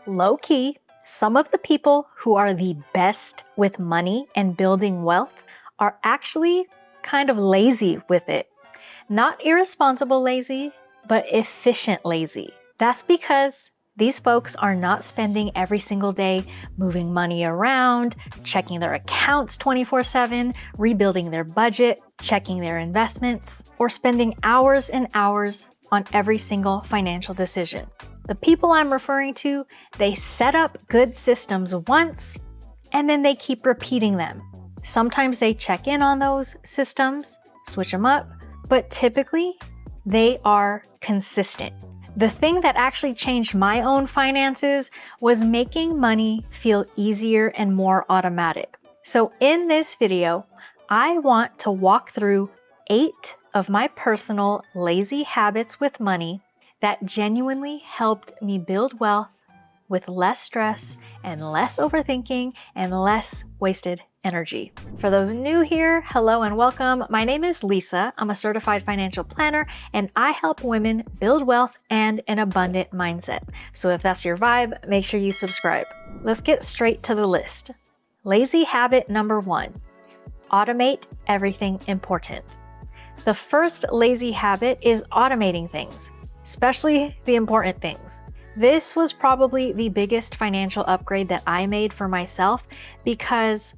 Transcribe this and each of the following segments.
Low key, some of the people who are the best with money and building wealth are actually kind of lazy with it. Not irresponsible lazy, but efficient lazy. That's because these folks are not spending every single day moving money around, checking their accounts 24/7, rebuilding their budget, checking their investments, or spending hours and hours on every single financial decision. The people I'm referring to, they set up good systems once, and then they keep repeating them. Sometimes they check in on those systems, switch them up, but typically they are consistent. The thing that actually changed my own finances was making money feel easier and more automatic. So in this video, I want to walk through 8 of my personal lazy habits with money that genuinely helped me build wealth with less stress and less overthinking and less wasted energy. For those new here, hello and welcome. My name is Lissa. I'm a certified financial planner and I help women build wealth and an abundant mindset. So if that's your vibe, make sure you subscribe. Let's get straight to the list. Lazy habit number 1, automate everything important. The first lazy habit is automating things, especially the important things. This was probably the biggest financial upgrade that I made for myself because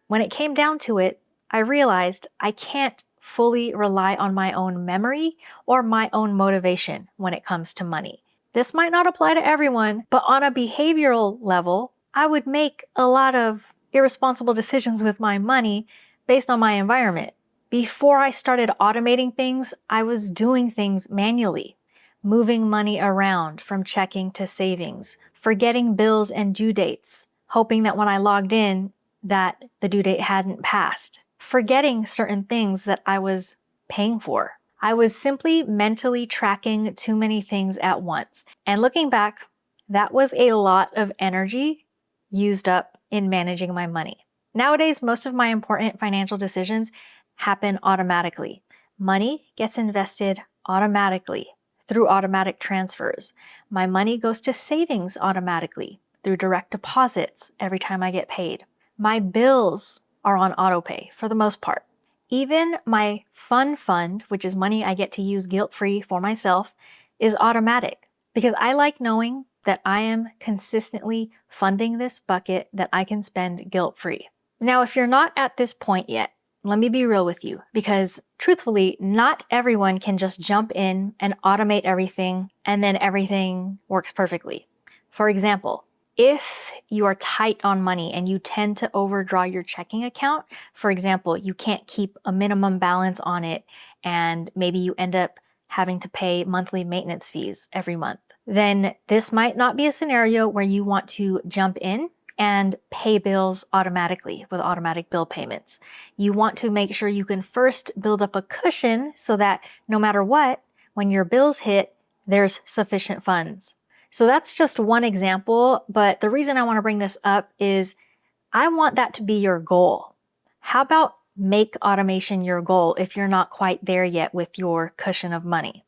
when it came down to it, I realized I can't fully rely on my own memory or my own motivation when it comes to money. This might not apply to everyone, but on a behavioral level, I would make a lot of irresponsible decisions with my money based on my environment. Before I started automating things, I was doing things manually, moving money around from checking to savings, forgetting bills and due dates, hoping that when I logged in, that the due date hadn't passed, forgetting certain things that I was paying for. I was simply mentally tracking too many things at once. And looking back, that was a lot of energy used up in managing my money. Nowadays, most of my important financial decisions happen automatically. Money gets invested automatically through automatic transfers. My money goes to savings automatically through direct deposits every time I get paid. My bills are on autopay for the most part. Even my fund, which is money I get to use guilt-free for myself, is automatic because I like knowing that I am consistently funding this bucket that I can spend guilt-free. Now, if you're not at this point yet, let me be real with you because truthfully, not everyone can just jump in and automate everything and then everything works perfectly. For example, if you are tight on money and you tend to overdraw your checking account, for example, you can't keep a minimum balance on it and maybe you end up having to pay monthly maintenance fees every month, then this might not be a scenario where you want to jump in and pay bills automatically with automatic bill payments. You want to make sure you can first build up a cushion so that no matter what, when your bills hit, there's sufficient funds. So that's just one example, but the reason I want to bring this up is I want that to be your goal. How about make automation your goal if you're not quite there yet with your cushion of money?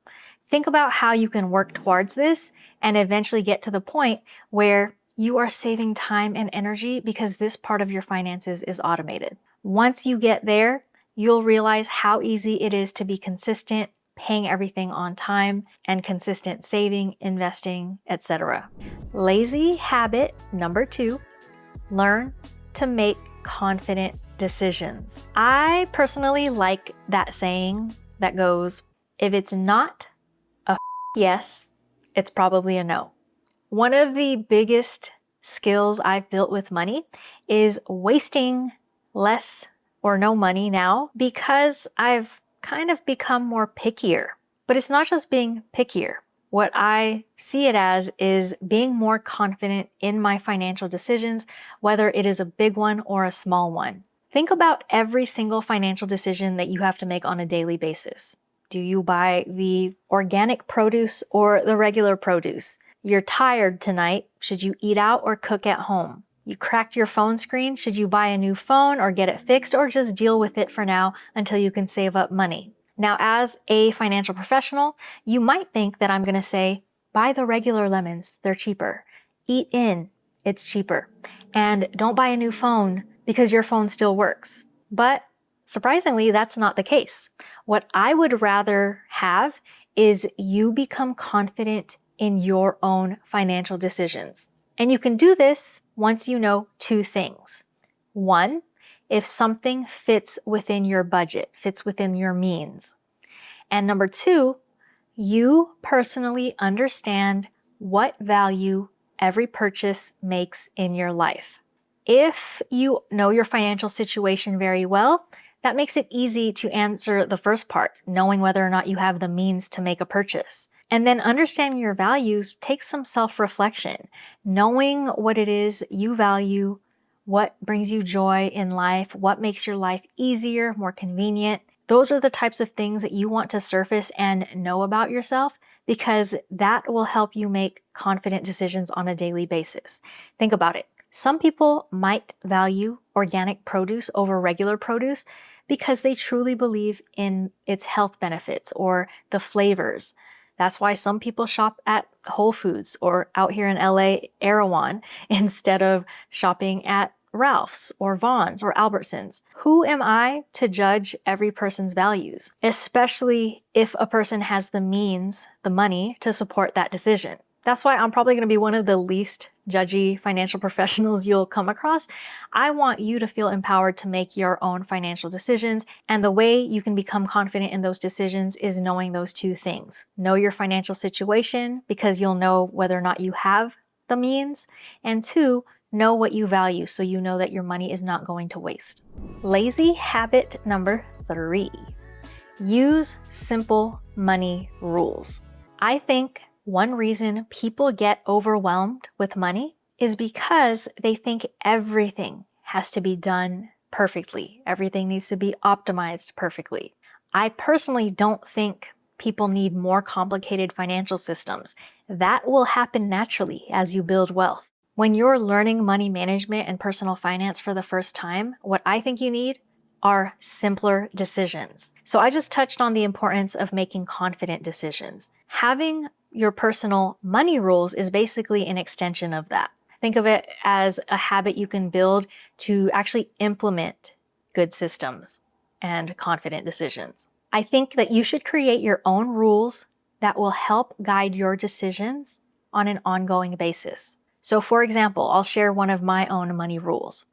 Think about how you can work towards this and eventually get to the point where you are saving time and energy because this part of your finances is automated. Once you get there, you'll realize how easy it is to be consistent, paying everything on time, and consistent saving, investing, etc. Lazy habit number 2, learn to make confident decisions. I personally like that saying that goes, if it's not a yes, it's probably a no. One of the biggest skills I've built with money is wasting less or no money now because I've kind of become more pickier. But it's not just being pickier. What I see it as is being more confident in my financial decisions, whether it is a big one or a small one. Think about every single financial decision that you have to make on a daily basis. Do you buy the organic produce or the regular produce? You're tired tonight. Should you eat out or cook at home? You cracked your phone screen. Should you buy a new phone or get it fixed or just deal with it for now until you can save up money? Now, as a financial professional, you might think that I'm going to say, buy the regular lemons. They're cheaper. Eat in. It's cheaper. And don't buy a new phone because your phone still works. But surprisingly, that's not the case. What I would rather have is you become confident in your own financial decisions. And you can do this once you know two things. One, if something fits within your budget, fits within your means. And number two, you personally understand what value every purchase makes in your life. If you know your financial situation very well, that makes it easy to answer the first part, knowing whether or not you have the means to make a purchase. And then understanding your values takes some self-reflection, knowing what it is you value, what brings you joy in life, what makes your life easier, more convenient. Those are the types of things that you want to surface and know about yourself, because that will help you make confident decisions on a daily basis. Think about it. Some people might value organic produce over regular produce because they truly believe in its health benefits or the flavors. That's why some people shop at Whole Foods or out here in LA, Erewhon, instead of shopping at Ralph's or Vaughn's or Albertsons. Who am I to judge every person's values, especially if a person has the means, the money to support that decision? That's why I'm probably going to be one of the least judgy financial professionals you'll come across. I want you to feel empowered to make your own financial decisions. And the way you can become confident in those decisions is knowing those two things. Know your financial situation because you'll know whether or not you have the means. And two, know what you value so you know that your money is not going to waste. Lazy habit number 3. Use simple money rules. I think one reason people get overwhelmed with money is because they think everything has to be done perfectly. Everything needs to be optimized perfectly. I personally don't think people need more complicated financial systems. That will happen naturally as you build wealth. When you're learning money management and personal finance for the first time, what I think you need are simpler decisions. So I just touched on the importance of making confident decisions. Having your personal money rules is basically an extension of that. Think of it as a habit you can build to actually implement good systems and confident decisions. I think that you should create your own rules that will help guide your decisions on an ongoing basis. So for example, I'll share one of my own money rules.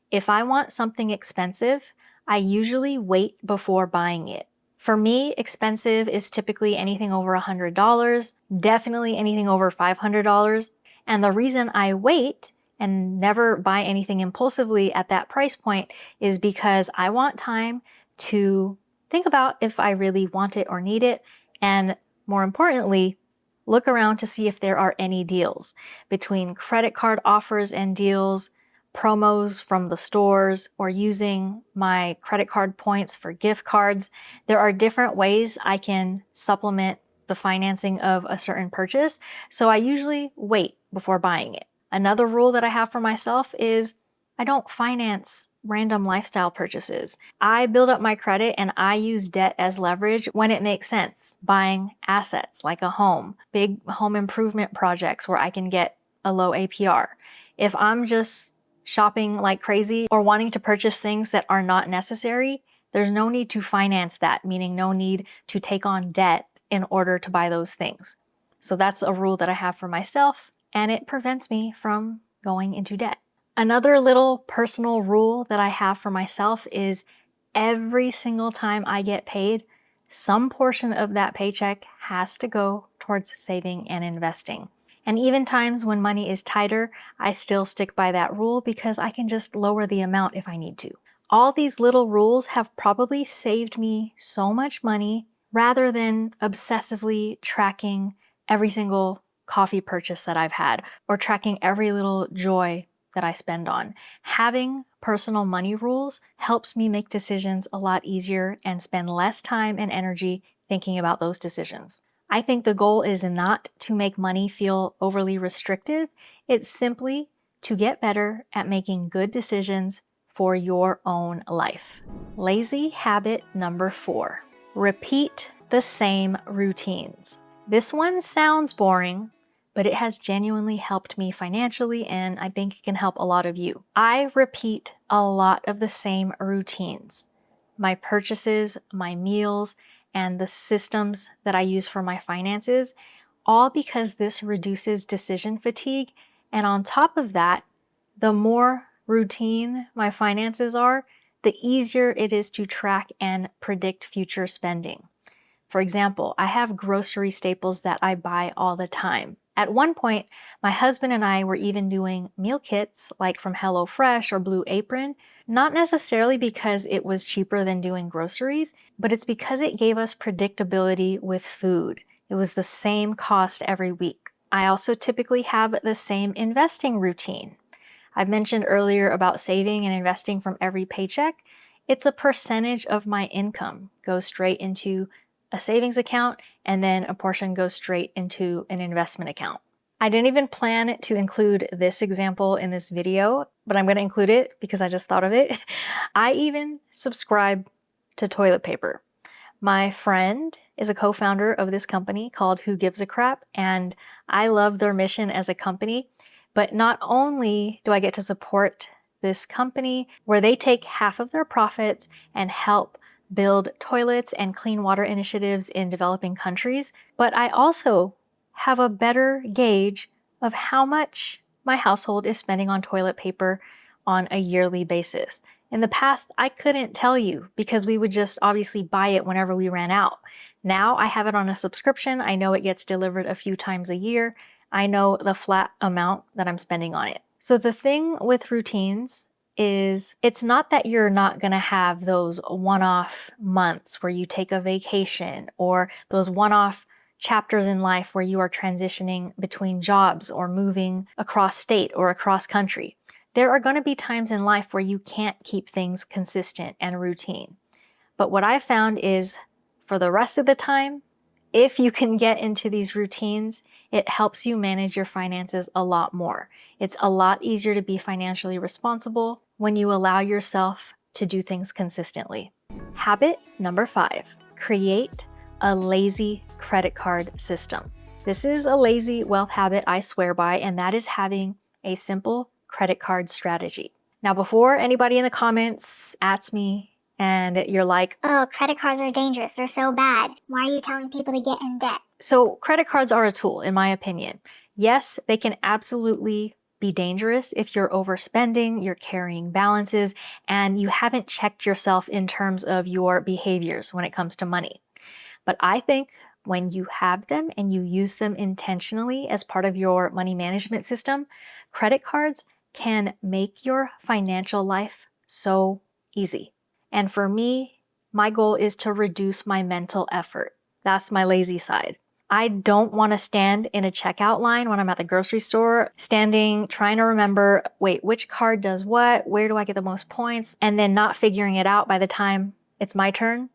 If I want something expensive, I usually wait before buying it. For me, expensive is typically anything over $100, definitely anything over $500. And the reason I wait and never buy anything impulsively at that price point is because I want time to think about if I really want it or need it. And more importantly, look around to see if there are any deals between credit card offers and deals, promos from the stores, or using my credit card points for gift cards. There are different ways I can supplement the financing of a certain purchase, so I usually wait before buying it. Another rule that I have for myself is I don't finance random lifestyle purchases. I build up my credit and I use debt as leverage when it makes sense. Buying assets like a home, big home improvement projects where I can get a low APR. If I'm just shopping like crazy or wanting to purchase things that are not necessary, there's no need to finance that, meaning no need to take on debt in order to buy those things. So that's a rule that I have for myself, and it prevents me from going into debt. Another little personal rule that I have for myself is every single time I get paid, some portion of that paycheck has to go towards saving and investing. And even times when money is tighter, I still stick by that rule because I can just lower the amount if I need to. All these little rules have probably saved me so much money rather than obsessively tracking every single coffee purchase that I've had or tracking every little joy that I spend on. Having personal money rules helps me make decisions a lot easier and spend less time and energy thinking about those decisions. I think the goal is not to make money feel overly restrictive. It's simply to get better at making good decisions for your own life. Lazy habit number 4. Repeat the same routines. This one sounds boring, but it has genuinely helped me financially, and I think it can help a lot of you. I repeat a lot of the same routines. My purchases, my meals, and the systems that I use for my finances, all because this reduces decision fatigue. And on top of that, the more routine my finances are, the easier it is to track and predict future spending. For example, I have grocery staples that I buy all the time. At one point, my husband and I were even doing meal kits like from HelloFresh or Blue Apron, not necessarily because it was cheaper than doing groceries, but it's because it gave us predictability with food. It was the same cost every week. I also typically have the same investing routine. I've mentioned earlier about saving and investing from every paycheck. It's a percentage of my income goes straight into a savings account, and then a portion goes straight into an investment account. I didn't even plan to include this example in this video, but I'm going to include it because I just thought of it. I even subscribe to toilet paper. My friend is a co-founder of this company called Who Gives a Crap, and I love their mission as a company. But not only do I get to support this company where they take half of their profits and help build toilets and clean water initiatives in developing countries, but I also have a better gauge of how much my household is spending on toilet paper on a yearly basis. In the past, I couldn't tell you because we would just obviously buy it whenever we ran out. Now I have it on a subscription. I know it gets delivered a few times a year. I know the flat amount that I'm spending on it. So the thing with routines is it's not that you're not going to have those one-off months where you take a vacation or those one-off chapters in life where you are transitioning between jobs or moving across state or across country. There are going to be times in life where you can't keep things consistent and routine. But what I found is for the rest of the time, if you can get into these routines, it helps you manage your finances a lot more. It's a lot easier to be financially responsible when you allow yourself to do things consistently. Habit number 5, create a lazy credit card system. This is a lazy wealth habit I swear by, and that is having a simple credit card strategy. Now, before anybody in the comments asks me and you're like, oh, credit cards are dangerous, they're so bad, why are you telling people to get in debt? So credit cards are a tool, in my opinion. Yes, they can absolutely be dangerous if you're overspending, you're carrying balances, and you haven't checked yourself in terms of your behaviors when it comes to money. But I think when you have them and you use them intentionally as part of your money management system, credit cards can make your financial life so easy. And for me, my goal is to reduce my mental effort. That's my lazy side. I don't want to stand in a checkout line when I'm at the grocery store, standing, trying to remember, wait, which card does what? Where do I get the most points? And then not figuring it out by the time it's my turn.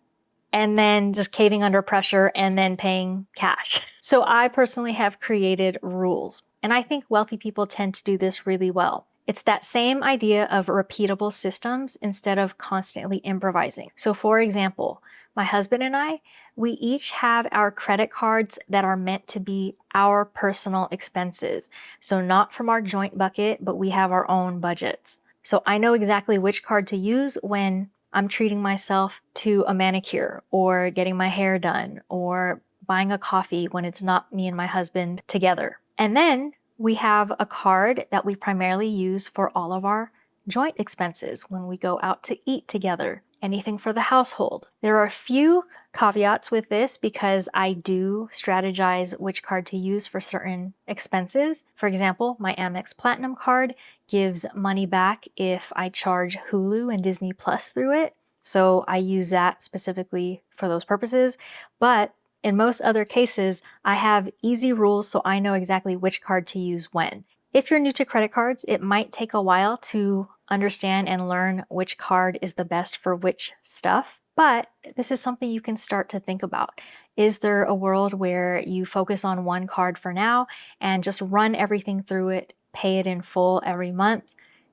And then just caving under pressure and then paying cash. So I personally have created rules. And I think wealthy people tend to do this really well. It's that same idea of repeatable systems instead of constantly improvising. So for example, my husband and I, we each have our credit cards that are meant to be our personal expenses. So not from our joint bucket, but we have our own budgets. So I know exactly which card to use when I'm treating myself to a manicure or getting my hair done or buying a coffee when it's not me and my husband together. And then we have a card that we primarily use for all of our joint expenses when we go out to eat together, anything for the household. There are a few caveats with this because I do strategize which card to use for certain expenses. For example, my Amex Platinum card gives money back if I charge Hulu and Disney Plus through it. So I use that specifically for those purposes. But in most other cases, I have easy rules so I know exactly which card to use when. If you're new to credit cards, it might take a while to understand and learn which card is the best for which stuff, but this is something you can start to think about. Is there a world where you focus on one card for now and just run everything through it, pay it in full every month?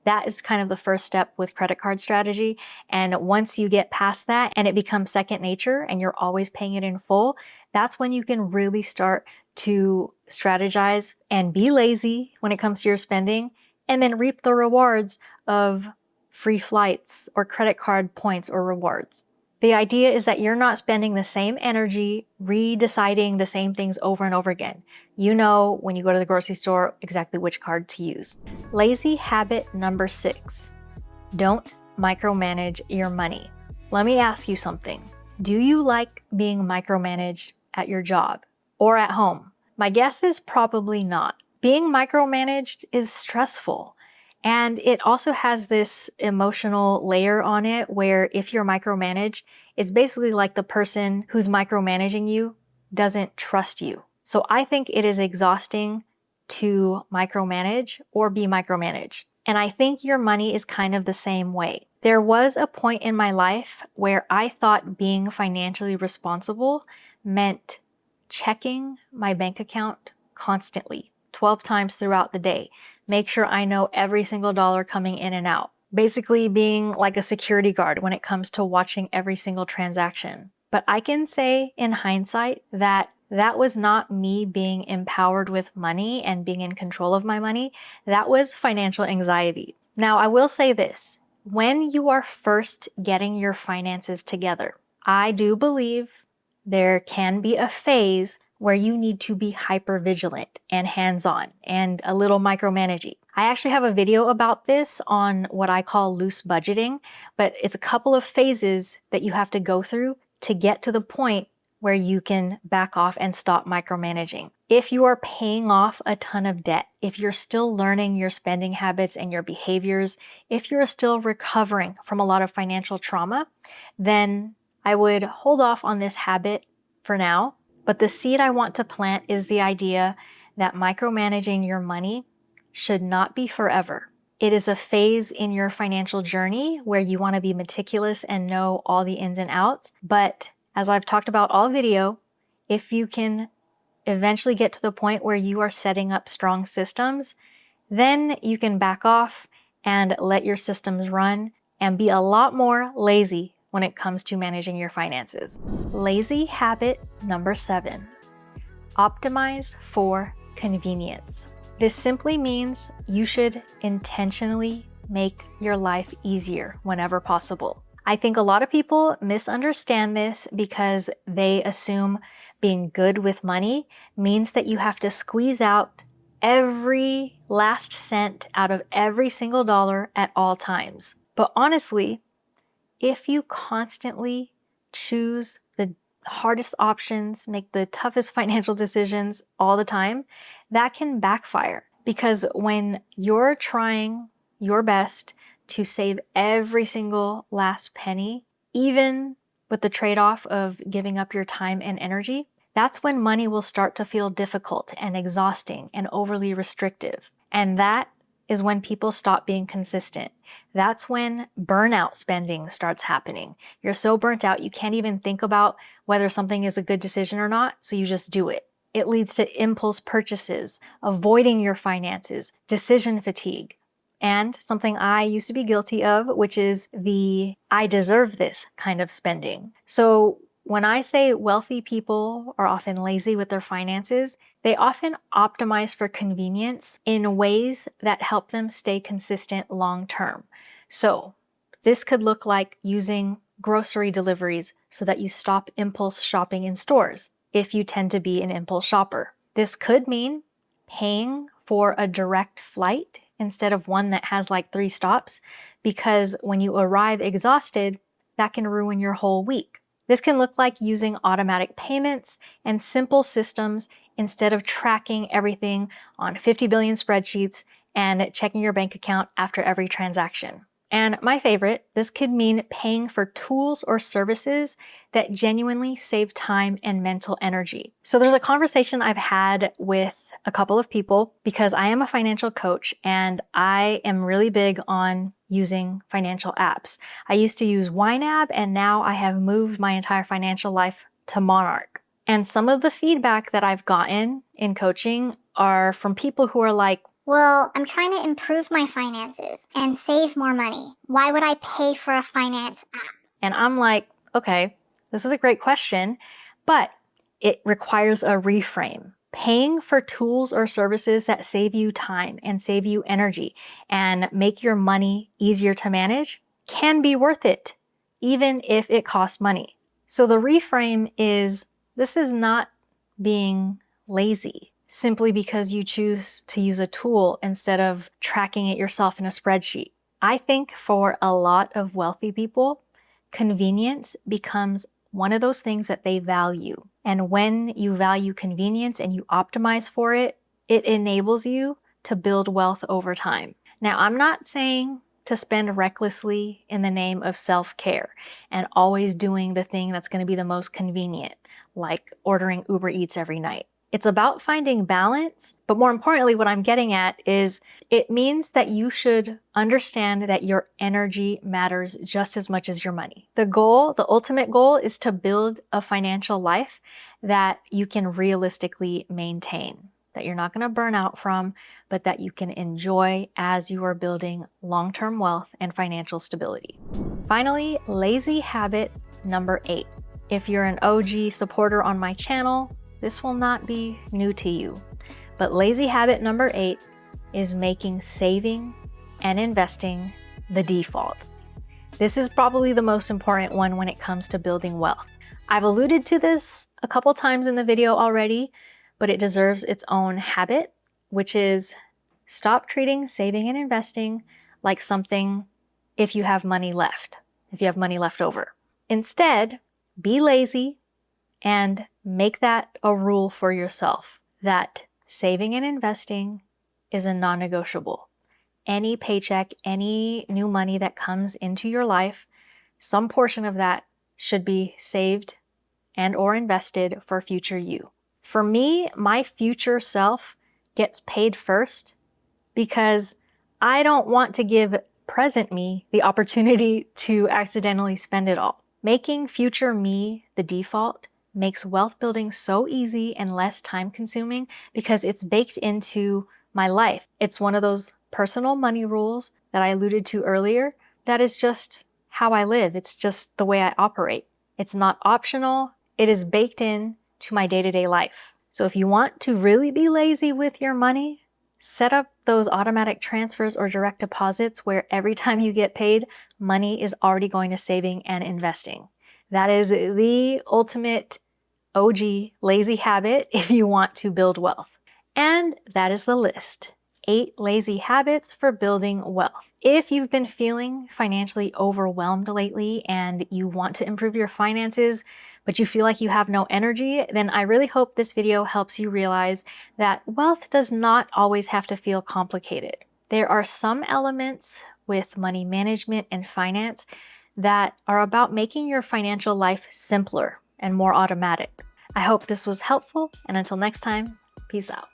That is kind of the first step with credit card strategy. And once you get past that and it becomes second nature and you're always paying it in full, that's when you can really start to strategize and be lazy when it comes to your spending, and then reap the rewards of free flights or credit card points or rewards. The idea is that you're not spending the same energy redeciding the same things over and over again. You know when you go to the grocery store exactly which card to use. Lazy habit number 6. Don't micromanage your money. Let me ask you something. Do you like being micromanaged at your job or at home? My guess is probably not. Being micromanaged is stressful. And it also has this emotional layer on it where if you're micromanaged, it's basically like the person who's micromanaging you doesn't trust you. So I think it is exhausting to micromanage or be micromanaged. And I think your money is kind of the same way. There was a point in my life where I thought being financially responsible meant checking my bank account constantly, 12 times throughout the day. Make sure I know every single dollar coming in and out. Basically being like a security guard when it comes to watching every single transaction. But I can say in hindsight that that was not me being empowered with money and being in control of my money. That was financial anxiety. Now, I will say this. When you are first getting your finances together, I do believe there can be a phase where you need to be hyper vigilant and hands-on and a little micromanaging. I actually have a video about this on what I call loose budgeting, but it's a couple of phases that you have to go through to get to the point where you can back off and stop micromanaging. If you are paying off a ton of debt, if you're still learning your spending habits and your behaviors, if you're still recovering from a lot of financial trauma, then I would hold off on this habit for now. But the seed I want to plant is the idea that micromanaging your money should not be forever. It is a phase in your financial journey where you want to be meticulous and know all the ins and outs. But as I've talked about all video, if you can eventually get to the point where you are setting up strong systems, then you can back off and let your systems run and be a lot more lazy when it comes to managing your finances. Lazy habit number 7. Optimize for convenience. This simply means you should intentionally make your life easier whenever possible. I think a lot of people misunderstand this because they assume being good with money means that you have to squeeze out every last cent out of every single dollar at all times. But honestly, if you constantly choose the hardest options, make the toughest financial decisions all the time, that can backfire. Because when you're trying your best to save every single last penny, even with the trade-off of giving up your time and energy, that's when money will start to feel difficult and exhausting and overly restrictive. And that is when people stop being consistent. That's when burnout spending starts happening. You're so burnt out, you can't even think about whether something is a good decision or not, so you just do it. It leads to impulse purchases, avoiding your finances, decision fatigue, and something I used to be guilty of, which is the I deserve this kind of spending. So when I say wealthy people are often lazy with their finances, they often optimize for convenience in ways that help them stay consistent long term. So this could look like using grocery deliveries so that you stop impulse shopping in stores if you tend to be an impulse shopper. This could mean paying for a direct flight instead of one that has like 3 stops, because when you arrive exhausted, that can ruin your whole week. This can look like using automatic payments and simple systems instead of tracking everything on 50 billion spreadsheets and checking your bank account after every transaction. And my favorite, this could mean paying for tools or services that genuinely save time and mental energy. So there's a conversation I've had with a couple of people because I am a financial coach and I am really big on using financial apps. I used to use YNAB and now I have moved my entire financial life to Monarch. And some of the feedback that I've gotten in coaching are from people who are like, Well, I'm trying to improve my finances and save more money. Why would I pay for a finance app? And I'm like, okay, this is a great question, but it requires a reframe. Paying for tools or services that save you time and save you energy and make your money easier to manage can be worth it, even if it costs money. So the reframe is, this is not being lazy simply because you choose to use a tool instead of tracking it yourself in a spreadsheet. I think for a lot of wealthy people, convenience becomes one of those things that they value. And when you value convenience and you optimize for it, it enables you to build wealth over time. Now, I'm not saying to spend recklessly in the name of self-care and always doing the thing that's going to be the most convenient, like ordering Uber Eats every night. It's about finding balance, but more importantly, what I'm getting at is it means that you should understand that your energy matters just as much as your money. The goal, the ultimate goal, is to build a financial life that you can realistically maintain, that you're not going to burn out from, but that you can enjoy as you are building long-term wealth and financial stability. Finally, lazy habit number 8. If you're an OG supporter on my channel, this will not be new to you. But lazy habit number 8 is making saving and investing the default. This is probably the most important one when it comes to building wealth. I've alluded to this a couple times in the video already, but it deserves its own habit, which is stop treating saving and investing like something if you have money left, if you have money left over. Instead, be lazy and make that a rule for yourself that saving and investing is a non-negotiable. Any paycheck, any new money that comes into your life, some portion of that should be saved and or invested for future you. For me, my future self gets paid first because I don't want to give present me the opportunity to accidentally spend it all. Making future me the default makes wealth building so easy and less time consuming because it's baked into my life. It's one of those personal money rules that I alluded to earlier that is just how I live. It's just the way I operate. It's not optional. It is baked in to my day-to-day life. So if you want to really be lazy with your money, set up those automatic transfers or direct deposits where every time you get paid, money is already going to saving and investing. That is the ultimate OG lazy habit if you want to build wealth. And that is the list. 8 lazy habits for building wealth. If you've been feeling financially overwhelmed lately and you want to improve your finances, but you feel like you have no energy, then I really hope this video helps you realize that wealth does not always have to feel complicated. There are some elements with money management and finance that are about making your financial life simpler and more automatic. I hope this was helpful, and until next time, peace out.